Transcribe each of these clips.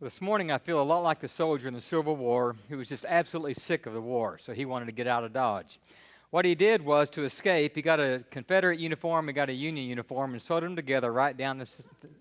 This morning, I feel a lot like the soldier in the Civil War who was just absolutely sick of the war, so he wanted to get out of Dodge. What he did was, to escape, he got a Confederate uniform, he got a Union uniform, and sewed them together right down the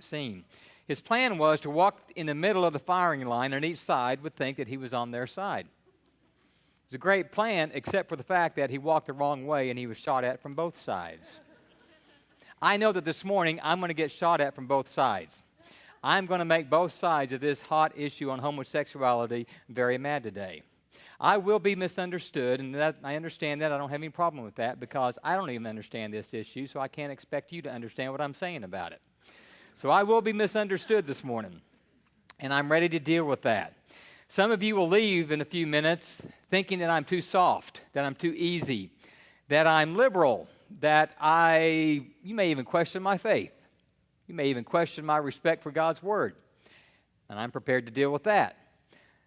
seam. His plan was to walk in the middle of the firing line, and each side would think that he was on their side. It was a great plan, except for the fact that he walked the wrong way and he was shot at from both sides. I know that this morning I'm going to get shot at from both sides. I'm going to make both sides of this hot issue on homosexuality very mad today. I will be misunderstood, and I understand that. I don't have any problem with that because I don't even understand this issue, so I can't expect you to understand what I'm saying about it. So I will be misunderstood this morning, and I'm ready to deal with that. Some of you will leave in a few minutes thinking that I'm too soft, that I'm too easy, that I'm liberal, that you may even question my faith. You may even question my respect for God's Word, and I'm prepared to deal with that.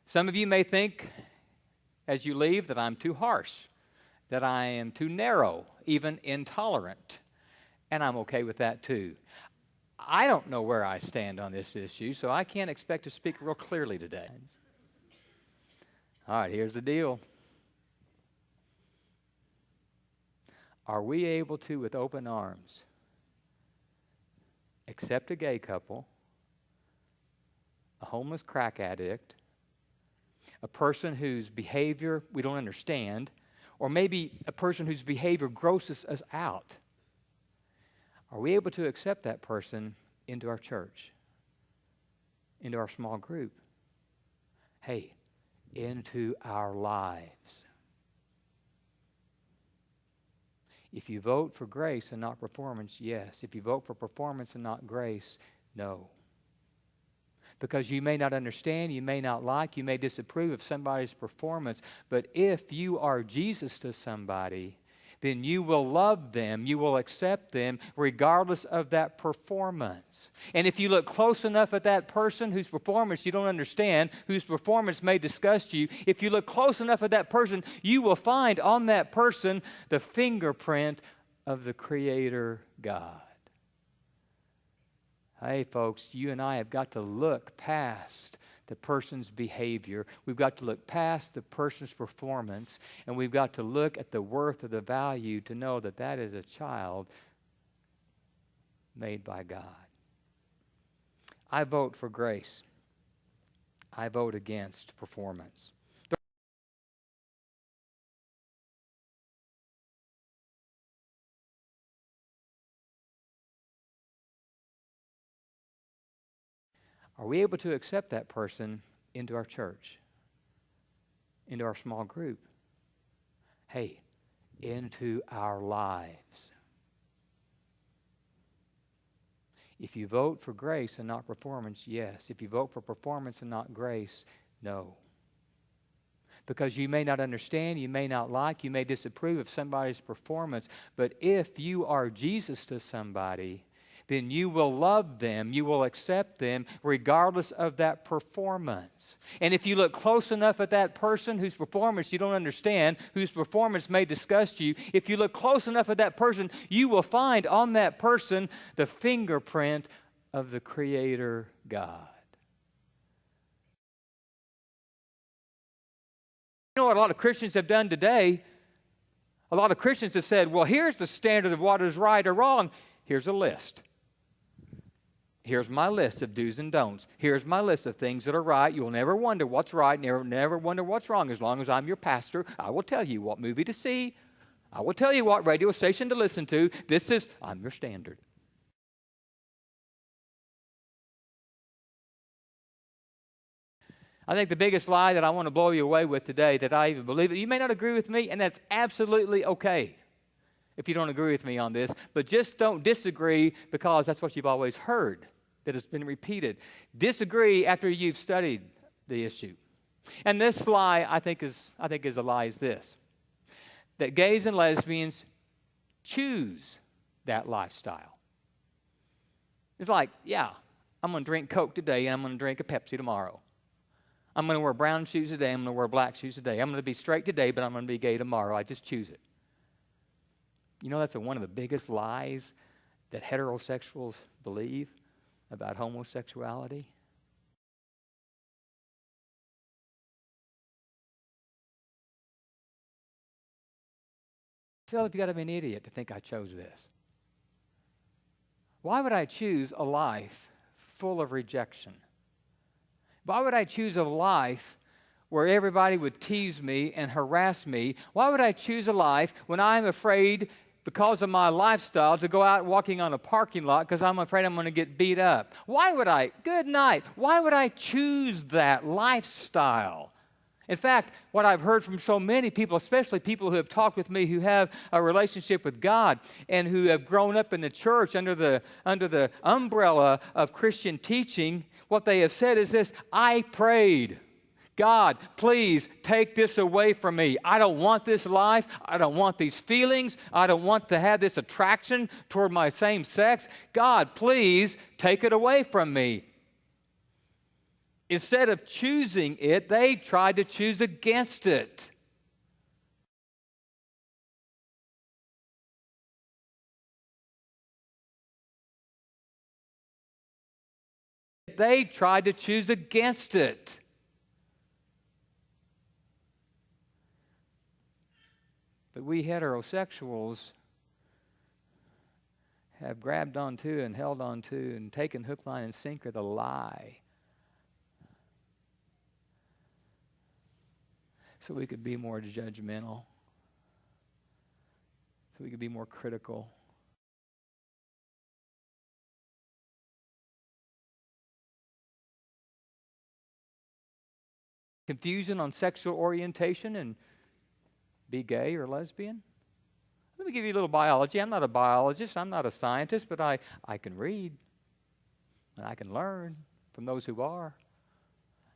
Some of you may think, as you leave, that I'm too harsh, that I am too narrow, even intolerant, and I'm okay with that too. I don't know where I stand on this issue, so I can't expect to speak real clearly today. All right, here's the deal. Are we able to, with open arms, accept a gay couple, a homeless crack addict, a person whose behavior we don't understand, or maybe a person whose behavior grosses us out? Are we able to accept that person into our church, into our small group? Hey, into our lives. If you vote for grace and not performance, yes. If you vote for performance and not grace, no. Because you may not understand, you may not like, you may disapprove of somebody's performance, but if you are Jesus to somebody, then you will love them, you will accept them regardless of that performance. And if you look close enough at that person whose performance you don't understand, whose performance may disgust you, if you look close enough at that person, you will find on that person the fingerprint of the Creator God. Hey folks, you and I have got to look past the person's behavior. We've got to look past the person's performance, and we've got to look at the worth of the value to know that that is a child made by God. I vote for grace. I vote against performance. Are we able to accept that person into our church, into our small group? Hey, into our lives. If you vote for grace and not performance, yes. If you vote for performance and not grace, no. Because you may not understand, you may not like, you may disapprove of somebody's performance, but if you are Jesus to somebody, then you will love them, you will accept them regardless of that performance. And if you look close enough at that person whose performance you don't understand, whose performance may disgust you, if you look close enough at that person, you will find on that person the fingerprint of the Creator God. You know what a lot of Christians have done today? A lot of Christians have said, well, here's the standard of what is right or wrong. Here's a list. Here's my list of do's and don'ts. Here's my list of things that are right. You'll never wonder what's right, never wonder what's wrong. As long as I'm your pastor, I will tell you what movie to see. I will tell you what radio station to listen to. I'm your standard. I think the biggest lie that I want to blow you away with today, that I even believe it, you may not agree with me, and that's absolutely okay if you don't agree with me on this, but just don't disagree because that's what you've always heard, that has been repeated. Disagree after you've studied the issue. And this lie, I think is a lie is this, that gays and lesbians choose that lifestyle. It's like, yeah, I'm going to drink Coke today, and I'm going to drink a Pepsi tomorrow. I'm going to wear brown shoes today, I'm going to wear black shoes today. I'm going to be straight today, but I'm going to be gay tomorrow. I just choose it. You know, that's one of the biggest lies that heterosexuals believe about homosexuality. Phillip, you got to be an idiot to think I chose this. Why would I choose a life full of rejection? Why would I choose a life where everybody would tease me and harass me? Why would I choose a life when I'm afraid, because of my lifestyle, to go out walking on a parking lot because I'm afraid I'm going to get beat up? Why would I? Good night. Why would I choose that lifestyle? In fact, what I've heard from so many people, especially people who have talked with me who have a relationship with God and who have grown up in the church under the umbrella of Christian teaching, what they have said is this: I prayed, God, please take this away from me. I don't want this life. I don't want these feelings. I don't want to have this attraction toward my same sex. God, please take it away from me. Instead of choosing it, they tried to choose against it. They tried to choose against it. But we heterosexuals have grabbed onto and held onto and taken hook, line, and sinker the lie, so we could be more judgmental, so we could be more critical. Confusion on sexual orientation and be gay or lesbian. Let me give you a little biology. I'm not a biologist. I'm not a scientist, but I can read and I can learn from those who are.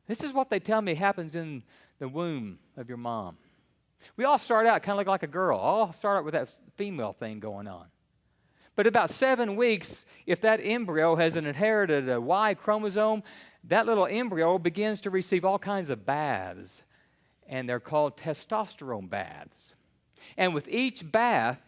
This is what they tell me happens in the womb of your mom. We all start out kind of like a girl. All start out with that female thing going on. But about 7 weeks, if that embryo has inherited a Y chromosome, that little embryo begins to receive all kinds of baths, and they're called testosterone baths. And with each bath,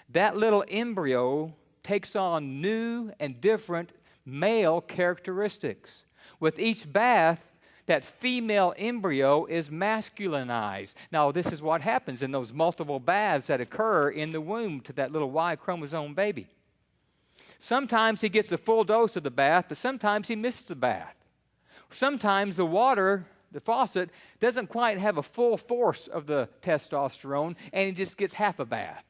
that little embryo takes on new and different male characteristics. With each bath, that female embryo is masculinized. Now, this is what happens in those multiple baths that occur in the womb to that little Y chromosome baby. Sometimes he gets a full dose of the bath, but sometimes he misses the bath. Sometimes the water, the faucet, doesn't quite have a full force of the testosterone, and he just gets half a bath.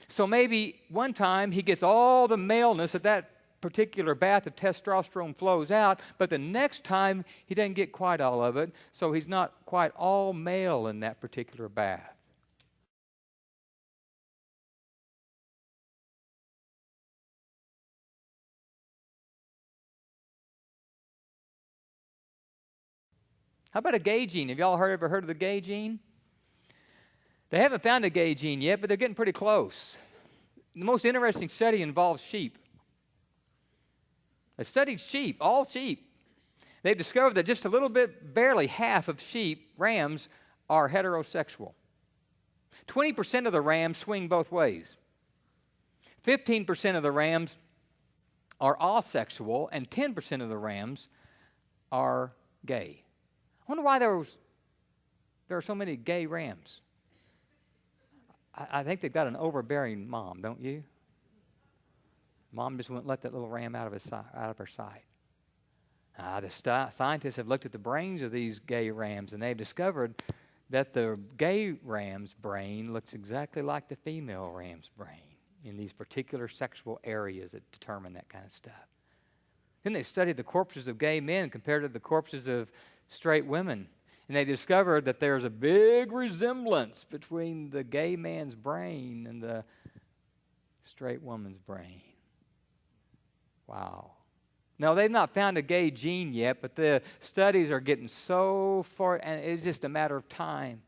So maybe one time he gets all the maleness of that particular bath of testosterone flows out, but the next time he doesn't get quite all of it, so he's not quite all male in that particular bath. How about a gay gene? Have y'all ever heard of the gay gene? They haven't found a gay gene yet, but they're getting pretty close. The most interesting study involves sheep. They studied sheep, all sheep. They discovered that just a little bit, barely half of sheep, rams, are heterosexual. 20% of the rams swing both ways. 15% of the rams are asexual, and 10% of the rams are gay. I wonder why there are so many gay rams. I think they've got an overbearing mom, don't you? Mom just wouldn't let that little ram out of her sight. The scientists have looked at the brains of these gay rams, and they've discovered that the gay ram's brain looks exactly like the female ram's brain in these particular sexual areas that determine that kind of stuff. Then they studied the corpses of gay men compared to the corpses of straight women, and they discovered that there's a big resemblance between the gay man's brain and the straight woman's brain. Wow. No, they've not found a gay gene yet, but the studies are getting so far, and it's just a matter of time.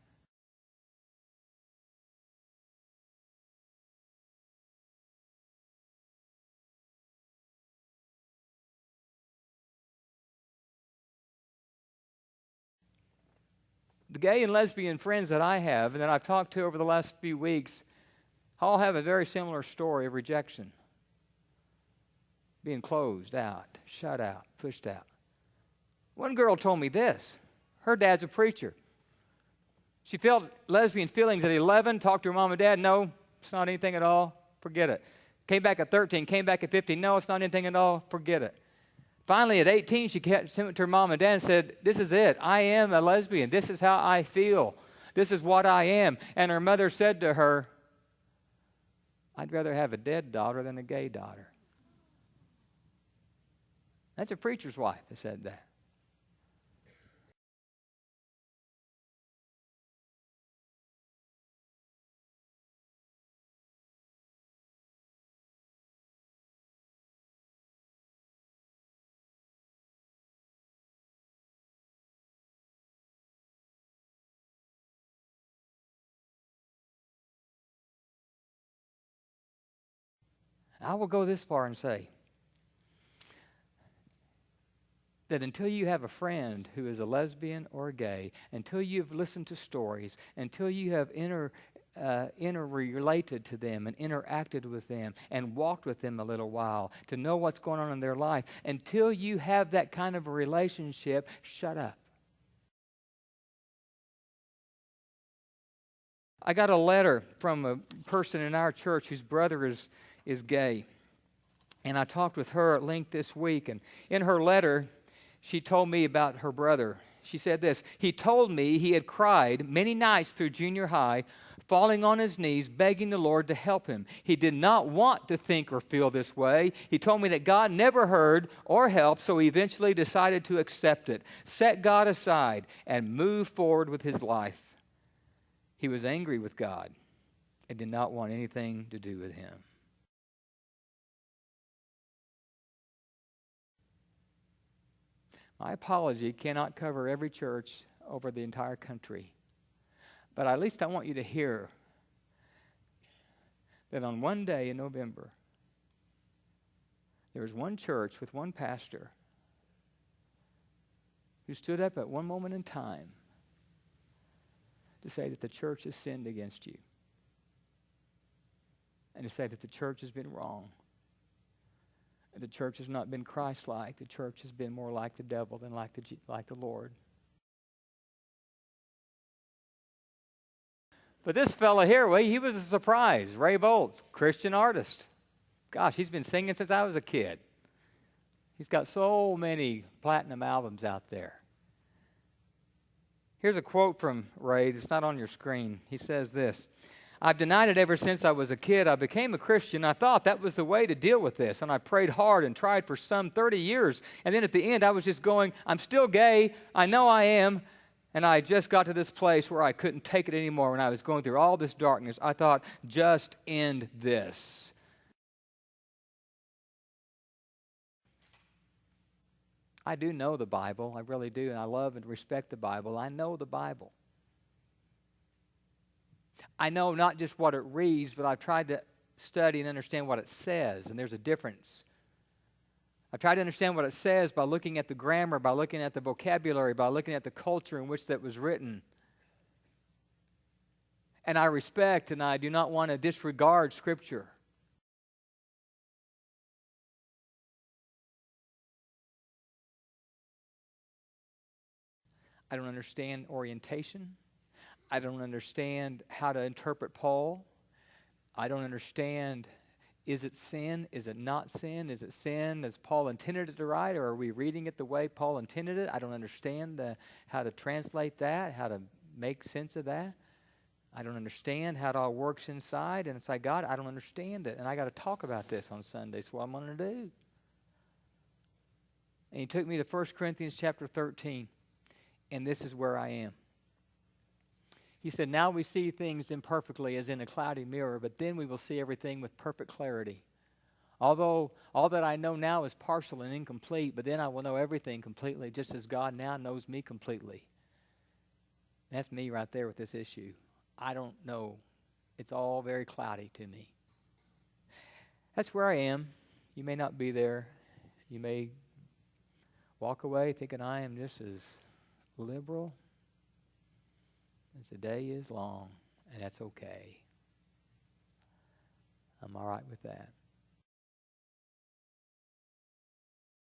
The gay and lesbian friends that I have and that I've talked to over the last few weeks all have a very similar story of rejection. Being closed out, shut out, pushed out. One girl told me this. Her dad's a preacher. She felt lesbian feelings at 11, talked to her mom and dad. No, it's not anything at all. Forget it. Came back at 13, came back at 15. No, it's not anything at all. Forget it. Finally, at 18, she went to her mom and dad and said, this is it. I am a lesbian. This is how I feel. This is what I am. And her mother said to her, I'd rather have a dead daughter than a gay daughter. That's a preacher's wife that said that. I will go this far and say that until you have a friend who is a lesbian or a gay, until you've listened to stories, until you have interrelated to them and interacted with them and walked with them a little while to know what's going on in their life, until you have that kind of a relationship, shut up. I got a letter from a person in our church whose brother is gay. And I talked with her at length this week. And in her letter, she told me about her brother. She said this: he told me he had cried many nights through junior high, falling on his knees, begging the Lord to help him. He did not want to think or feel this way. He told me that God never heard or helped, so he eventually decided to accept it, set God aside, and move forward with his life. He was angry with God and did not want anything to do with him. My apology cannot cover every church over the entire country, but at least I want you to hear that on one day in November, there was one church with one pastor who stood up at one moment in time to say that the church has sinned against you and to say that the church has been wrong. The church has not been Christ-like. The church has been more like the devil than like the Lord. But this fella here, well, he was a surprise. Ray Boltz, Christian artist. Gosh, he's been singing since I was a kid. He's got so many platinum albums out there. Here's a quote from Ray. It's not on your screen. He says this: I've denied it ever since I was a kid. I became a Christian. I thought that was the way to deal with this. And I prayed hard and tried for some 30 years. And then at the end, I was just going, I'm still gay. I know I am. And I just got to this place where I couldn't take it anymore. When I was going through all this darkness, I thought, just end this. I do know the Bible. I really do. And I love and respect the Bible. I know the Bible. I know not just what it reads, but I've tried to study and understand what it says, and there's a difference. I've tried to understand what it says by looking at the grammar, by looking at the vocabulary, by looking at the culture in which that was written. And I respect and I do not want to disregard Scripture. I don't understand orientation. I don't understand how to interpret Paul. I don't understand, is it sin? Is it not sin? Is it sin as Paul intended it to write, or are we reading it the way Paul intended it? I don't understand how to translate that, how to make sense of that. I don't understand how it all works inside, and it's like, God, I don't understand it, and I got to talk about this on Sunday, so what I'm going to do. And he took me to 1 Corinthians chapter 13, and this is where I am. He said, now we see things imperfectly as in a cloudy mirror, but then we will see everything with perfect clarity. Although all that I know now is partial and incomplete, but then I will know everything completely, just as God now knows me completely. That's me right there with this issue. I don't know. It's all very cloudy to me. That's where I am. You may not be there. You may walk away thinking I am just as liberal as the day is long, and that's okay. I'm all right with that.